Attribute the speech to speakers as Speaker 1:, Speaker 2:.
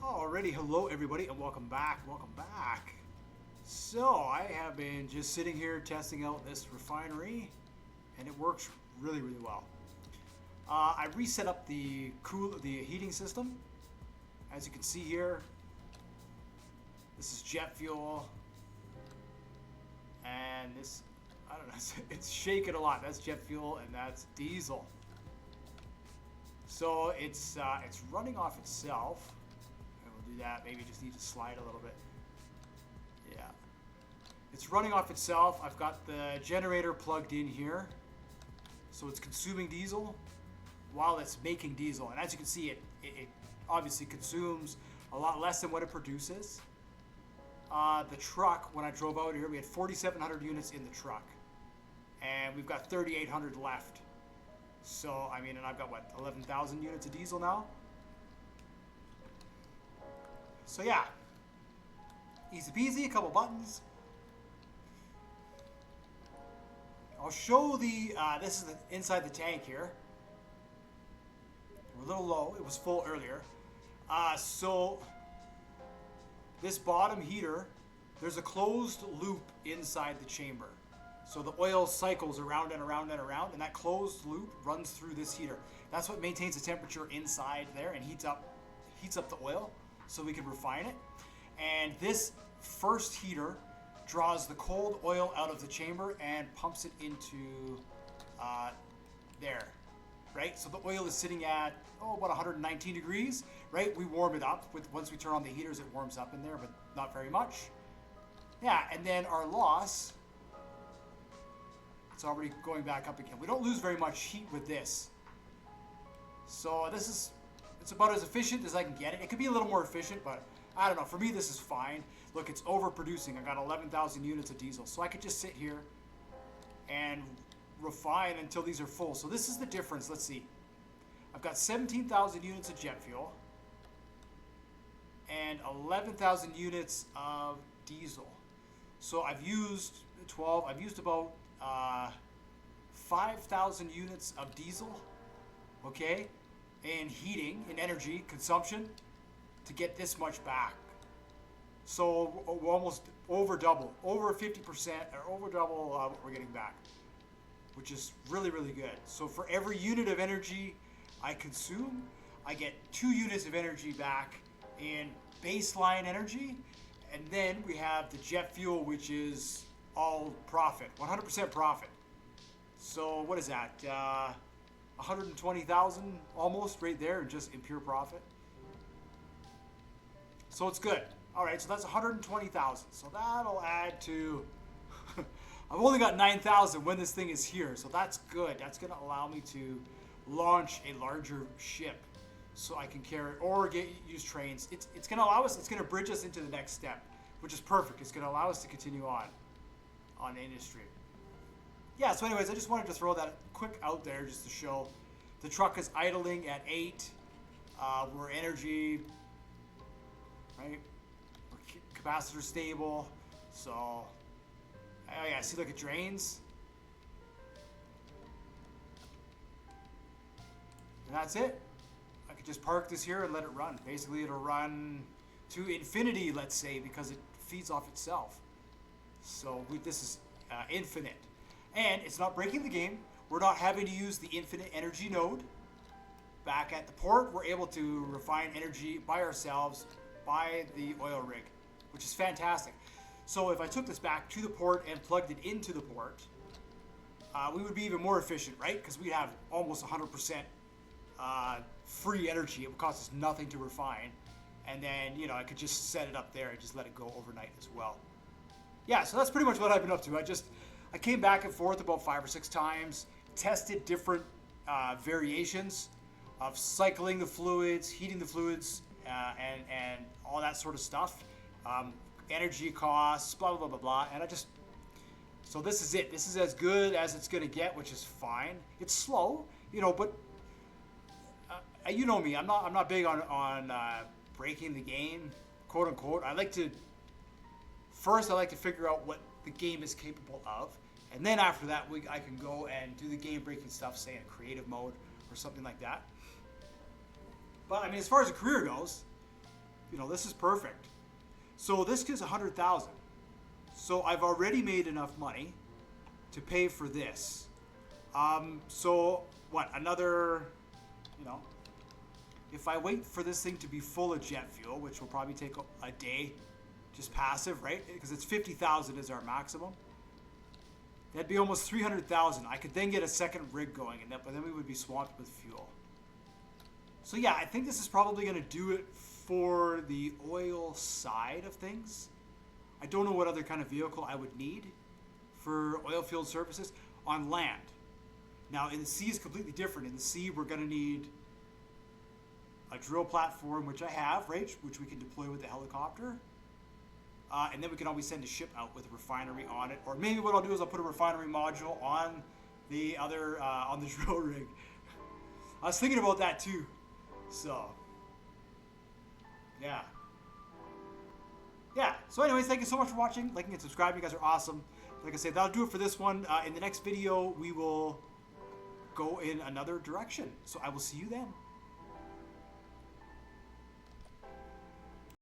Speaker 1: Alrighty, hello everybody and welcome back, So, I have been just sitting here testing out this refinery and it works really well. I reset up the heating system. As you can see here, this is jet fuel and this, I don't know, it's shaking a lot. That's jet fuel and that's diesel. So it's running off itself. And we'll do that. Maybe just need to slide a little bit. Yeah. It's running off itself. I've got the generator plugged in here. So it's consuming diesel while it's making diesel. And as you can see, it obviously consumes a lot less than what it produces. The truck, when I drove out here, we had 4,700 units in the truck. And we've got 3,800 left. So, I mean, and I've got, what, 11,000 units of diesel now? So, yeah. Easy peasy, a couple buttons. I'll show the, this is inside the tank here. We're a little low. It was full earlier. So, this bottom heater, there's a closed loop inside the chamber. So the oil cycles around and around and around, and that closed loop runs through this heater. That's what maintains the temperature inside there and heats up the oil so we can refine it. And this first heater draws the cold oil out of the chamber and pumps it into there, right? So the oil is sitting at, about 119 degrees, right? We warm it up. Once we turn on the heaters, it warms up in there, but not very much. Yeah, and then our loss, it's already going back up again. We don't lose very much heat with this. So it's about as efficient as I can get it. It could be a little more efficient, but I don't know. For me, this is fine. Look, it's overproducing. I got 11,000 units of diesel. So I could just sit here and refine until these are full. So this is the difference. Let's see. I've got 17,000 units of jet fuel and 11,000 units of diesel. So I've used about 5,000 units of diesel, okay, in heating, in energy consumption to get this much back. So we're almost over 50%, or over double what we're getting back, which is really good. So for every unit of energy I consume, I get 2 units of energy back in baseline energy, and then we have the jet fuel, which is all profit, 100% profit. So what is that? 120,000 almost right there, just in pure profit. So it's good. All right, so that's 120,000. So that'll add to. I've only got 9,000 when this thing is here, so that's good. That's going to allow me to launch a larger ship, so I can carry or use trains. It's going to allow us. It's going to bridge us into the next step, which is perfect. It's going to allow us to continue on the industry. Yeah, so anyways, I just wanted to throw that quick out there just to show the truck is idling at 8. We're energy, right? We're capacitor stable. So, oh yeah, see, look, it drains. And that's it. I could just park this here and let it run. Basically, it'll run to infinity, let's say, because it feeds off itself. So this is infinite. And it's not breaking the game. We're not having to use the infinite energy node. Back at the port, we're able to refine energy by ourselves by the oil rig, which is fantastic. So if I took this back to the port and plugged it into the port, we would be even more efficient, right? Because we have almost 100% free energy. It would cost us nothing to refine. And then, I could just set it up there and just let it go overnight as well. Yeah, so that's pretty much what I've been up to. I came back and forth about 5 or 6 times, tested different variations of cycling the fluids, heating the fluids, and all that sort of stuff. Energy costs, blah, blah, blah, blah, blah. And so this is it. This is as good as it's going to get, which is fine. It's slow, but you know me. I'm not big on breaking the game, quote unquote. I like to figure out what the game is capable of, and then after that I can go and do the game breaking stuff, say in creative mode or something like that. But I mean, as far as a career goes, this is perfect. So this gives 100,000. So I've already made enough money to pay for this. So what? Another, if I wait for this thing to be full of jet fuel, which will probably take a day, just passive, right? Because it's 50,000 is our maximum. That'd be almost 300,000. I could then get a second rig going, but then we would be swamped with fuel. So yeah, I think this is probably going to do it for the oil side of things. I don't know what other kind of vehicle I would need for oil field services on land. Now in the sea is completely different. In the sea, we're going to need a drill platform, which I have, right? Which we can deploy with the helicopter. And then we can always send a ship out with a refinery on it. Or maybe what I'll do is I'll put a refinery module on the other, on the drill rig. I was thinking about that too. So, yeah. Yeah, so anyways, thank you so much for watching, liking and subscribing. You guys are awesome. Like I said, that'll do it for this one. In the next video, we will go in another direction. So I will see you then.